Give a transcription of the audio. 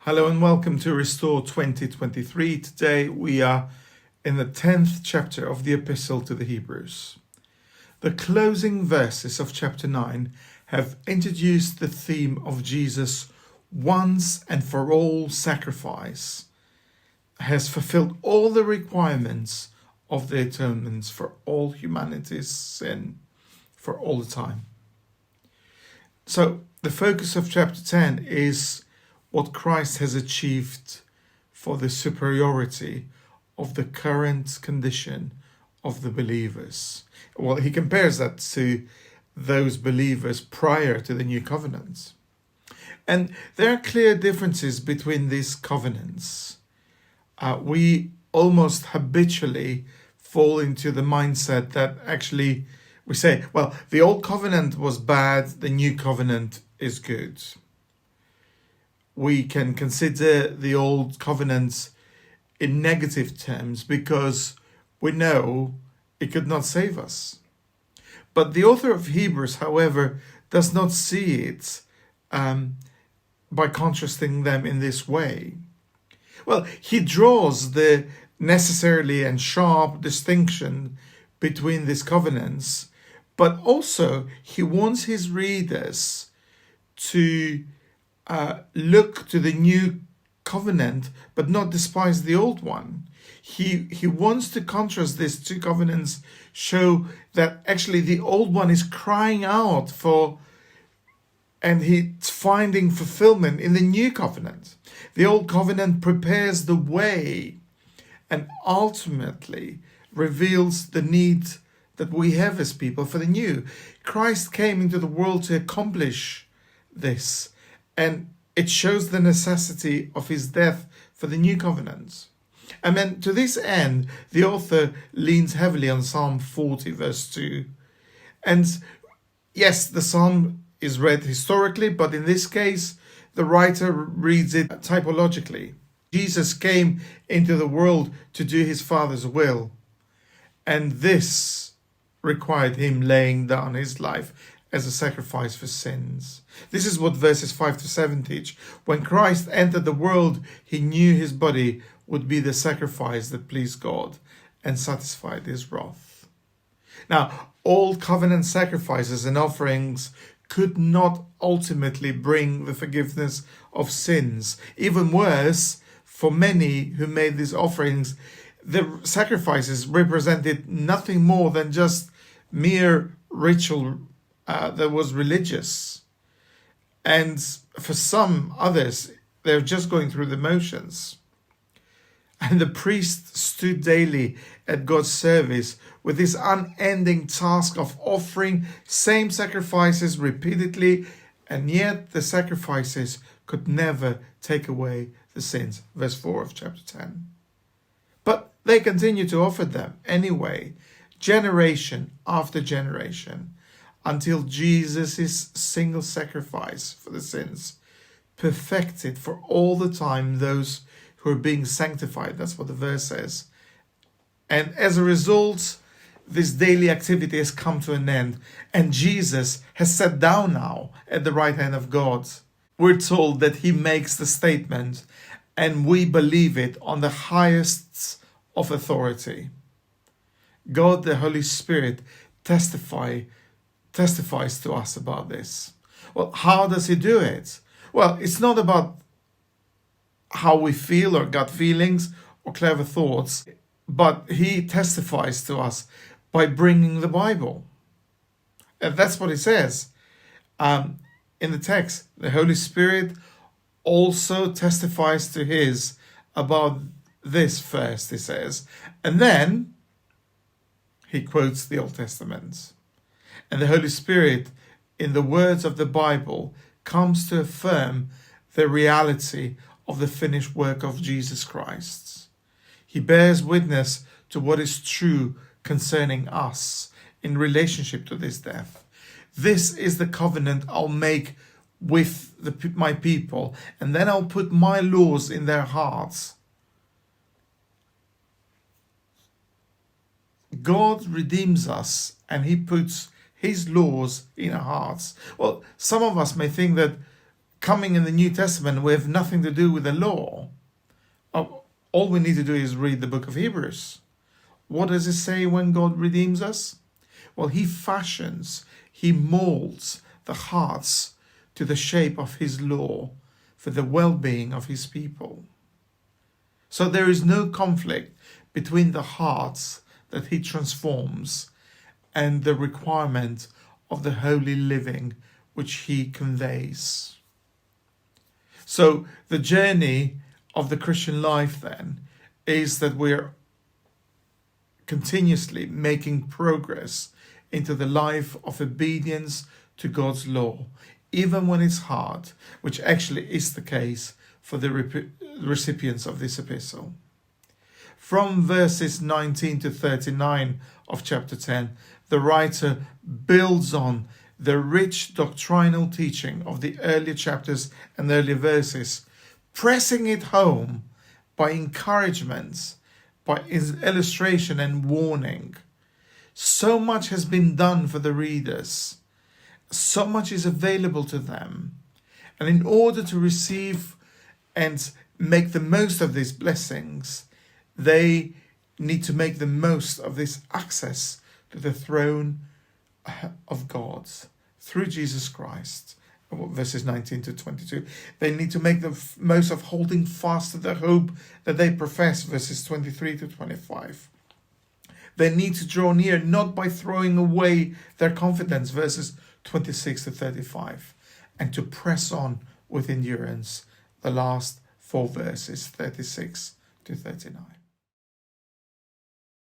Hello and welcome to Restore 2023. Today we are in the 10th chapter of the Epistle to the Hebrews. The closing verses of chapter 9 have introduced the theme of Jesus' once and for all sacrifice, has fulfilled all the requirements of the atonements for all humanity's sin for all the time. So the focus of chapter 10 is what Christ has achieved for the superiority of the current condition of the believers. Well, he compares that to those believers prior to the new covenant. And there are clear differences between these covenants. We almost habitually fall into the mindset that actually we say, well, the old covenant was bad, the new covenant is good. We can consider the old covenants in negative terms because we know it could not save us. But the author of Hebrews, however, does not see it by contrasting them in this way. Well, he draws the necessarily and sharp distinction between these covenants, but also he wants his readers to look to the new covenant, but not despise the old one. He wants to contrast these two covenants, show that actually the old one is crying out for, and he's finding fulfillment in the new covenant. The old covenant prepares the way and ultimately reveals the need that we have as people for the new. Christ came into the world to accomplish this, and it shows the necessity of his death for the new covenant. And then to this end, the author leans heavily on Psalm 40, verse 2. And yes, the psalm is read historically, but in this case, the writer reads it typologically. Jesus came into the world to do his Father's will, and this required him laying down his life as a sacrifice for sins. This is what verses 5 to 7 teach. When Christ entered the world, he knew his body would be the sacrifice that pleased God and satisfied his wrath. Now, old covenant sacrifices and offerings could not ultimately bring the forgiveness of sins. Even worse, for many who made these offerings, the sacrifices represented nothing more than just mere ritual that was religious. And for some others, they're just going through the motions. And the priest stood daily at God's service with this unending task of offering same sacrifices repeatedly, and yet the sacrifices could never take away the sins. Verse 4 of chapter 10. But they continue to offer them anyway, generation after generation, until Jesus' single sacrifice for the sins perfected for all the time those who are being sanctified. That's what the verse says. And as a result, this daily activity has come to an end, and Jesus has sat down now at the right hand of God. We're told that he makes the statement, and we believe it on the highest of authority. God, the Holy Spirit, testifies to us about this. Well, how does he do it? Well, it's not about how we feel or gut feelings or clever thoughts, but he testifies to us by bringing the Bible. And that's what it says in the text. The Holy Spirit also testifies to his about this first, he says. And then he quotes the Old Testament. And the Holy Spirit, in the words of the Bible, comes to affirm the reality of the finished work of Jesus Christ. He bears witness to what is true concerning us in relationship to this death. This is the covenant I'll make with my people, and then I'll put my laws in their hearts. God redeems us, and he puts his laws in our hearts. Well, some of us may think that coming in the New Testament, we have nothing to do with the law. All we need to do is read the book of Hebrews. What does it say when God redeems us? Well, he fashions, he molds the hearts to the shape of his law for the well-being of his people. So there is no conflict between the hearts that he transforms and the requirement of the holy living which he conveys. So the journey of the Christian life then is that we're continuously making progress into the life of obedience to God's law, even when it's hard, which actually is the case for the recipients of this epistle. From verses 19 to 39 of chapter 10, the writer builds on the rich doctrinal teaching of the earlier chapters and earlier verses, pressing it home by encouragement, by illustration and warning. So much has been done for the readers. So much is available to them. And in order to receive and make the most of these blessings, they need to make the most of this access to the throne of God through Jesus Christ. Verses 19 to 22. They need to make the most of holding fast to the hope that they profess. Verses 23 to 25. They need to draw near not by throwing away their confidence. Verses 26 to 35. And to press on with endurance. The last 4 verses, 36 to 39.